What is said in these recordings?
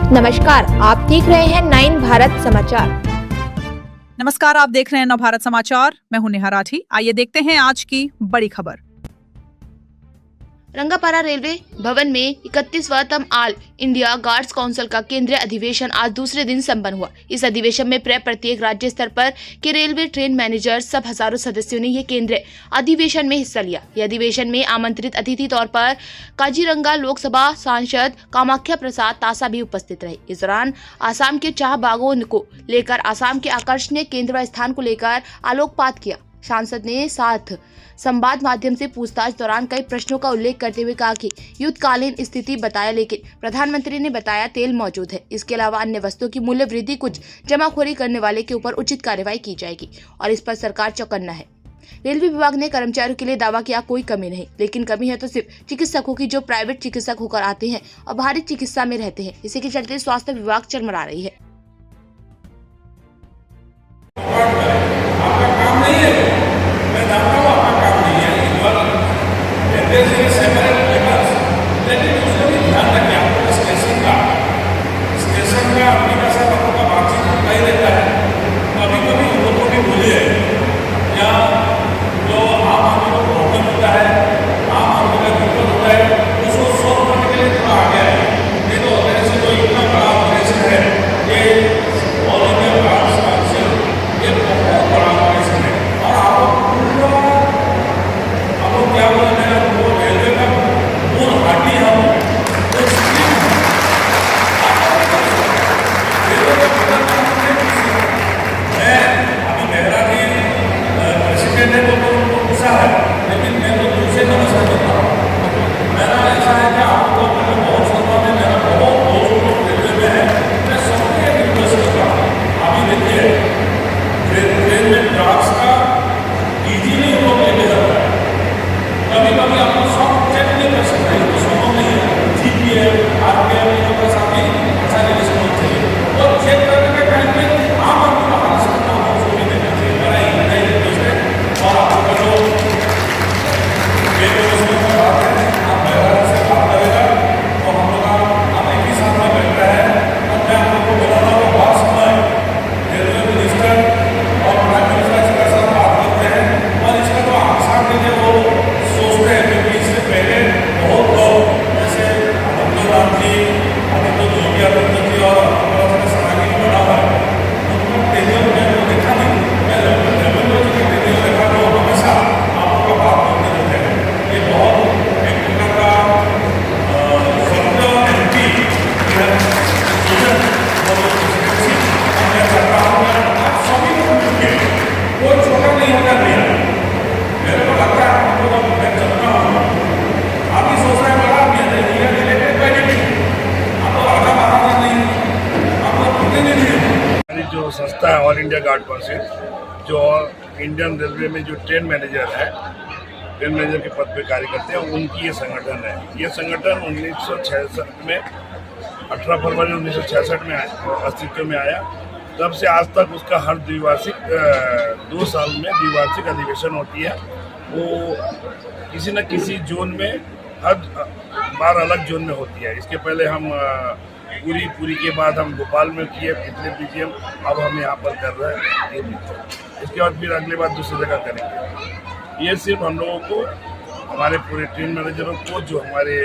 नमस्कार, आप देख रहे हैं 9 भारत समाचार। नमस्कार, आप देख रहे हैं नवभारत समाचार। मैं हूं नेहा राठी। आइए देखते हैं आज की बड़ी खबर। रंगापारा रेलवे भवन में 31वां तम ऑल इंडिया गार्ड्स काउंसिल का केंद्रीय अधिवेशन आज दूसरे दिन संपन्न हुआ। इस अधिवेशन में प्रत्येक राज्य स्तर पर के रेलवे ट्रेन मैनेजर सब हजारों सदस्यों ने ये केंद्रीय अधिवेशन में हिस्सा लिया। यह अधिवेशन में आमंत्रित अतिथि तौर पर काजीरंगा लोकसभा सांसद कामाख्या प्रसाद तासा भी उपस्थित रहे। इस दौरान आसाम के चाह बागों को लेकर आसाम के आकर्षणीय केंद्र स्थान को लेकर आलोकपात किया। सांसद ने साथ संवाद माध्यम से पूछताछ दौरान कई प्रश्नों का उल्लेख करते हुए कहा कि युद्धकालीन स्थिति बताया, लेकिन प्रधानमंत्री ने बताया तेल मौजूद है। इसके अलावा अन्य वस्तुओं की मूल्य वृद्धि कुछ जमाखोरी करने वाले के ऊपर उचित कार्रवाई की जाएगी और इस पर सरकार चौकन्ना है। रेलवे विभाग ने कर्मचारियों के लिए दावा किया कोई कमी नहीं, लेकिन कमी है तो सिर्फ चिकित्सकों की, जो प्राइवेट चिकित्सक होकर आते हैं और बाहरी चिकित्सा में रहते हैं। इसी के चलते स्वास्थ्य विभाग चरमरा रही है। जो संस्था है ऑल इंडिया गार्ड काउंसिल, जो इंडियन रेलवे में जो ट्रेन मैनेजर के पद पे कार्य करते हैं, उनकी ये संगठन है। ये संगठन 1966 में 18 फरवरी 1966 में अस्तित्व में आया। तब से आज तक उसका हर 2 साल में द्विवार्षिक अधिवेशन होती है। वो किसी न किसी जोन में हर बार अलग जोन में होती है। इसके पहले हम पूरी के बाद हम भोपाल में किए, पिछले पीजीएम, अब हम यहाँ पर कर रहे हैं। इसके बाद फिर अगली बार दूसरी जगह करेंगे। ये सिर्फ हम लोगों को, हमारे पूरे ट्रेन मैनेजरों को, जो हमारे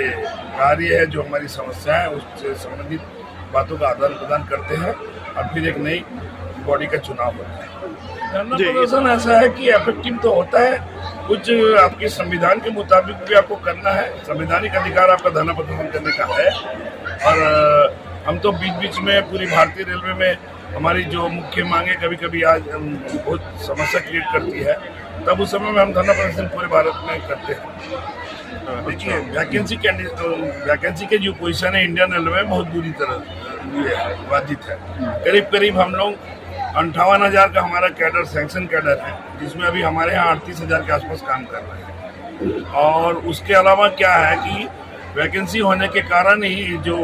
कार्य है, जो हमारी समस्या है, उससे संबंधित बातों का आदान प्रदान करते हैं और फिर एक नई बॉडी का चुनाव होता है। प्रदर्शन ऐसा है कि इफेक्टिव तो होता है, कुछ आपके संविधान के मुताबिक भी आपको करना है। संवैधानिक अधिकार आपका धरना प्रदर्शन करने का है। और हम तो बीच में पूरी भारतीय रेलवे में हमारी जो मुख्य मांगे कभी कभी आज बहुत समस्या क्रिएट करती है, तब उस समय में हम धरना प्रदर्शन पूरे भारत में करते हैं। देखिए, वैकेंसी के जो पोजीशन है इंडियन रेलवे में बहुत बुरी तरह बाधित है। करीब हम लोग 58,000 का हमारा कैडर, सैंक्शन कैडर है, जिसमें अभी हमारे यहाँ 38,000 के आसपास काम कर रहे हैं। और उसके अलावा क्या है कि वैकेंसी होने के कारण ही जो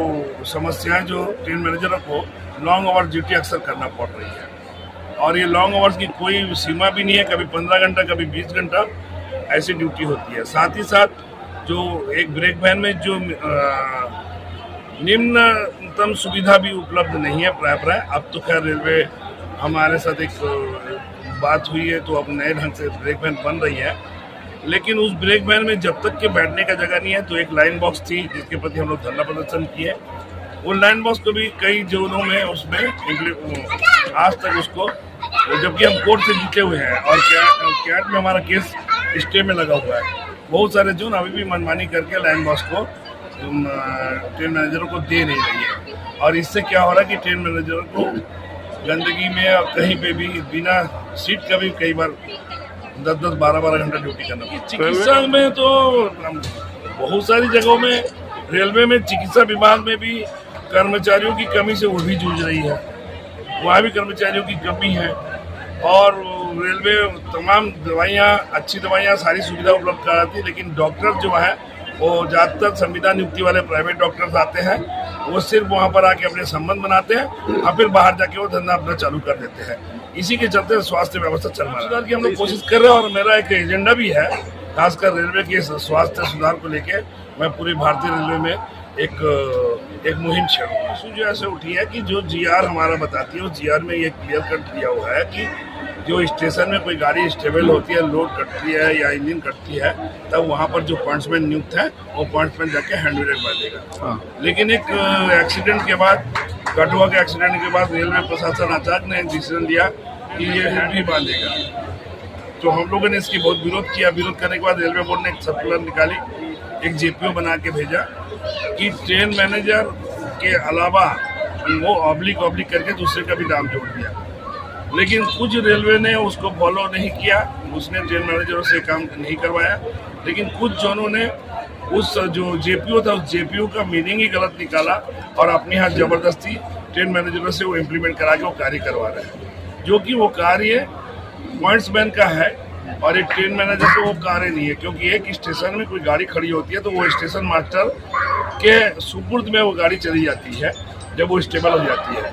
समस्याएं जो ट्रेन मैनेजरों को लॉन्ग आवर ड्यूटी अक्सर करना पड़ रही है। और ये लॉन्ग आवर्स की कोई सीमा भी नहीं है, कभी 15 घंटा, कभी 20 घंटा ऐसी ड्यूटी होती है। साथ ही साथ जो एक ब्रेक वैन में जो निम्नतम सुविधा भी उपलब्ध नहीं है प्राय। अब तो खैर रेलवे हमारे साथ एक बात हुई है तो अब नए ढंग से ब्रेक वैन बन रही है, लेकिन उस ब्रेक वैन में जब तक के बैठने का जगह नहीं है तो एक लाइन बॉक्स थी जिसके प्रति हम लोग धरना प्रदर्शन किए। वो लाइन बॉक्स को भी कई जोनों में उसमें आज तक उसको, जबकि हम कोर्ट से जीते हुए हैं और कैट में हमारा केस स्टे में लगा हुआ है, बहुत सारे जोन अभी भी मनमानी करके लाइन बॉक्स को ट्रेन मैनेजरों को दे नहीं रही है। और इससे क्या हो रहा है कि ट्रेन मैनेजरों को गंदगी में और कहीं पे भी बिना सीट का भी कई बार 10-10, 12-12 घंटा ड्यूटी करना पड़ता है। चिकित्सा में तो बहुत सारी जगहों में, रेलवे में चिकित्सा विभाग में भी कर्मचारियों की कमी से वो भी जूझ रही है, वहाँ भी कर्मचारियों की कमी है। और रेलवे तमाम दवाइयाँ, अच्छी दवाइयाँ, सारी सुविधा उपलब्ध कराती है, लेकिन डॉक्टर जो है वो ज़्यादातर संविदा नियुक्ति वाले प्राइवेट डॉक्टर्स आते हैं, वो सिर्फ वहाँ पर आके अपने संबंध बनाते हैं और फिर बाहर जाके वो धंधा अपना चालू कर देते हैं। इसी के चलते स्वास्थ्य व्यवस्था चल रहा है। सुधार की हम लोग कोशिश कर रहे हैं और मेरा एक एजेंडा भी है, खासकर रेलवे के स्वास्थ्य सुधार को लेके मैं पूरी भारतीय रेलवे में एक मुहिम छेड़ूंगा। जो ऐसे उठी है कि जो जीआर हमारा बताती है, उस जीआर में ये क्लियर कट दिया हुआ है कि जो स्टेशन में कोई गाड़ी स्टेबल होती है, लोड कटती है या इंजन कटती है, तब वहाँ पर जो पॉइंट्समैन नियुक्त है वो पॉइंट्समैन जाके हैंड ब्रेक बांधेगा। लेकिन एक एक्सीडेंट के बाद, कठुआ के एक्सीडेंट के बाद रेलवे प्रशासन अचानक ने एक डिसीजन लिया कि ये हैंड भी बांधेगा। तो हम लोगों ने इसकी बहुत विरोध किया। विरोध करने के बाद रेलवे बोर्ड ने एक सर्कुलर निकाली, एक जेपीओ बना के भेजा कि ट्रेन मैनेजर के अलावा वो ऑब्लिक करके दूसरे का भी नाम जोड़ दिया। लेकिन कुछ रेलवे ने उसको फॉलो नहीं किया, उसने ट्रेन मैनेजरों से काम नहीं करवाया। लेकिन कुछ जोनों ने उस जो जेपीओ था, उस जेपीओ का मीनिंग ही गलत निकाला और अपने यहाँ जबरदस्ती ट्रेन मैनेजरों से वो इम्प्लीमेंट करा के वो कार्य करवा रहे हैं, जो कि वो कार्य पॉइंट्समैन का है और एक ट्रेन मैनेजर को वो कार्य नहीं है। क्योंकि एक स्टेशन में कोई गाड़ी खड़ी होती है तो वो स्टेशन मास्टर के सुपुर्द में वो गाड़ी चली जाती है जब वो स्टेबल हो जाती है।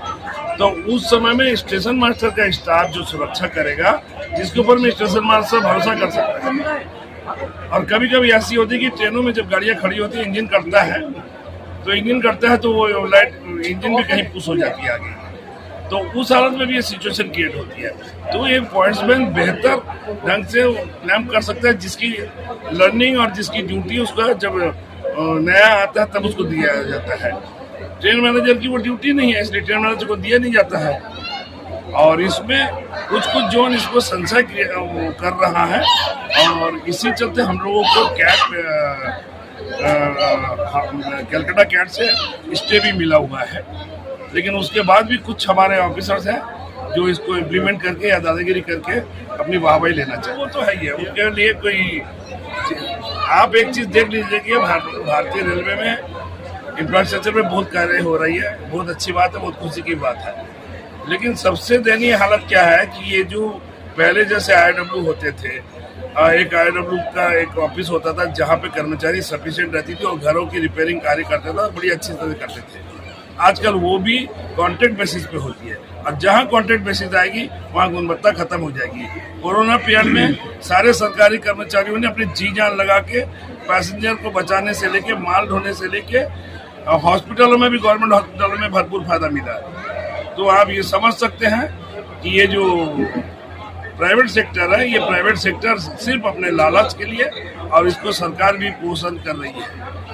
तो उस समय में स्टेशन मास्टर का स्टाफ जो सुरक्षा करेगा, जिसके ऊपर में स्टेशन मास्टर भरोसा कर सकता है। और कभी कभी ऐसी होती है कि ट्रेनों में जब गाड़ियाँ खड़ी होती है, इंजन कटता है तो वो लाइट इंजन भी कहीं पुश हो जाती है आगे, तो उस हालत में भी ये सिचुएशन क्रिएट होती है। तो ये पॉइंट्समैन बेहतर ढंग से क्लैम्प कर सकता है, जिसकी लर्निंग और जिसकी ड्यूटी उसका जब नया आता है तब उसको दिया जाता है। ट्रेन मैनेजर की वो ड्यूटी नहीं है, इसलिए ट्रेन मैनेजर को दिया नहीं जाता है। और इसमें कुछ जोन इसको संशय कर रहा है और इसी चलते हम लोगों को कलकत्ता कैट से स्टे भी मिला हुआ है। लेकिन उसके बाद भी कुछ हमारे ऑफिसर्स हैं जो इसको इम्प्लीमेंट करके या दादागिरी करके अपनी वाहवाही लेना चाहिए। वो तो है ही है, उसके लिए कोई आप एक चीज़ देख लीजिए कि भारतीय रेलवे में इंफ्रास्ट्रक्चर में बहुत कार्य हो रही है, बहुत अच्छी बात है, बहुत खुशी की बात है। लेकिन सबसे दयनीय हालत क्या है कि ये जो पहले जैसे IRW होते थे, एक IRW का एक ऑफिस होता था जहाँ पे कर्मचारी सफिशिएंट रहती थी और घरों की रिपेयरिंग कार्य करता था, बड़ी अच्छी तरह करते थे। आजकल वो भी कॉन्ट्रैक्ट बेसिस पे होती है और जहाँ कॉन्ट्रैक्ट बेसिस आएगी वहाँ गुणवत्ता खत्म हो जाएगी। कोरोना पीरियड में सारे सरकारी कर्मचारियों ने अपनी जी जान लगा के पैसेंजर को बचाने से लेके, माल ढोने से लेके, हॉस्पिटलों में भी, गवर्नमेंट हॉस्पिटलों में भरपूर फायदा मिला। तो आप ये समझ सकते हैं कि ये जो प्राइवेट सेक्टर है, ये प्राइवेट सेक्टर सिर्फ अपने लालच के लिए, और इसको सरकार भी पोषण कर रही है।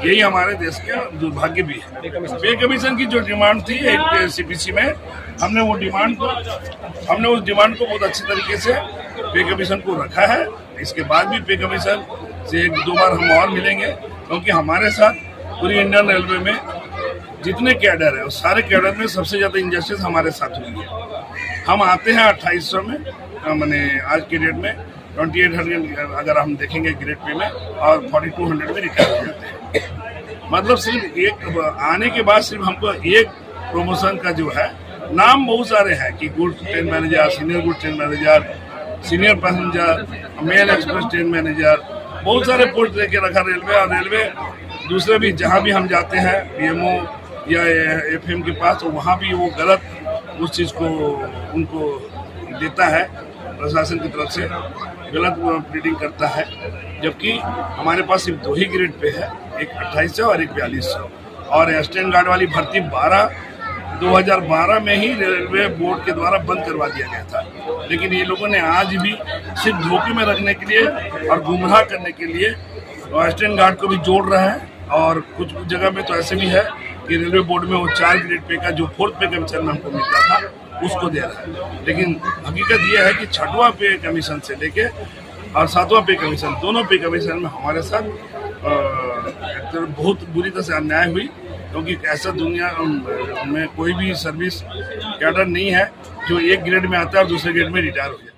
यही हमारे देश का दुर्भाग्य भी है। पे कमीशन की जो डिमांड थी CPC में, हमने उस डिमांड को बहुत अच्छी तरीके से पे कमीशन को रखा है। इसके बाद भी पे कमीशन से 1-2 बार हम और मिलेंगे, क्योंकि हमारे साथ पूरी इंडियन रेलवे में जितने कैडर है, उस सारे कैडर में सबसे ज़्यादा इंजस्टिस हमारे साथ हुई है। हम आते हैं 2800 में, मैंने आज के डेट में 2800 अगर हम देखेंगे ग्रेड पे में, और 4200 में रिटायर हो जाते हैं। मतलब सिर्फ एक आने के बाद सिर्फ हमको एक प्रमोशन का जो है, नाम बहुत सारे हैं कि good train manager, senior good train manager, senior passenger, mail express train manager, बहुत सारे पोस्ट लेके रखा रेलवे। और रेलवे दूसरे भी जहाँ भी हम जाते हैं PMO या FM के पास, तो वहाँ भी वो गलत उस चीज़ को उनको देता है, प्रशासन की तरफ से गलत प्रीडिंग करता है। जबकि हमारे पास सिर्फ 2 ही ग्रेड पे है, एक 2800 और एक 4200, और असिस्टेंट गार्ड वाली भर्ती 2012 में ही रेलवे बोर्ड के द्वारा बंद करवा दिया गया था। लेकिन ये लोगों ने आज भी सिर्फ धोखे में रखने के लिए और गुमराह करने के लिए असिस्टेंट गार्ड को भी जोड़ रहे हैं। और कुछ जगह में तो ऐसे भी है कि रेलवे बोर्ड में वो 4 ग्रेड पे का जो 4th पे कमीशन में हमको मिलता था उसको दे रहा है। लेकिन हकीकत यह है कि 6वां पे कमीशन से लेके और 7वां पे कमीशन, दोनों पे कमीशन में हमारे साथ बहुत बुरी तरह से अन्याय हुई। क्योंकि ऐसा दुनिया में कोई भी सर्विस कैडर नहीं है जो एक ग्रेड में आता है और दूसरे ग्रेड में रिटायर हो जाए।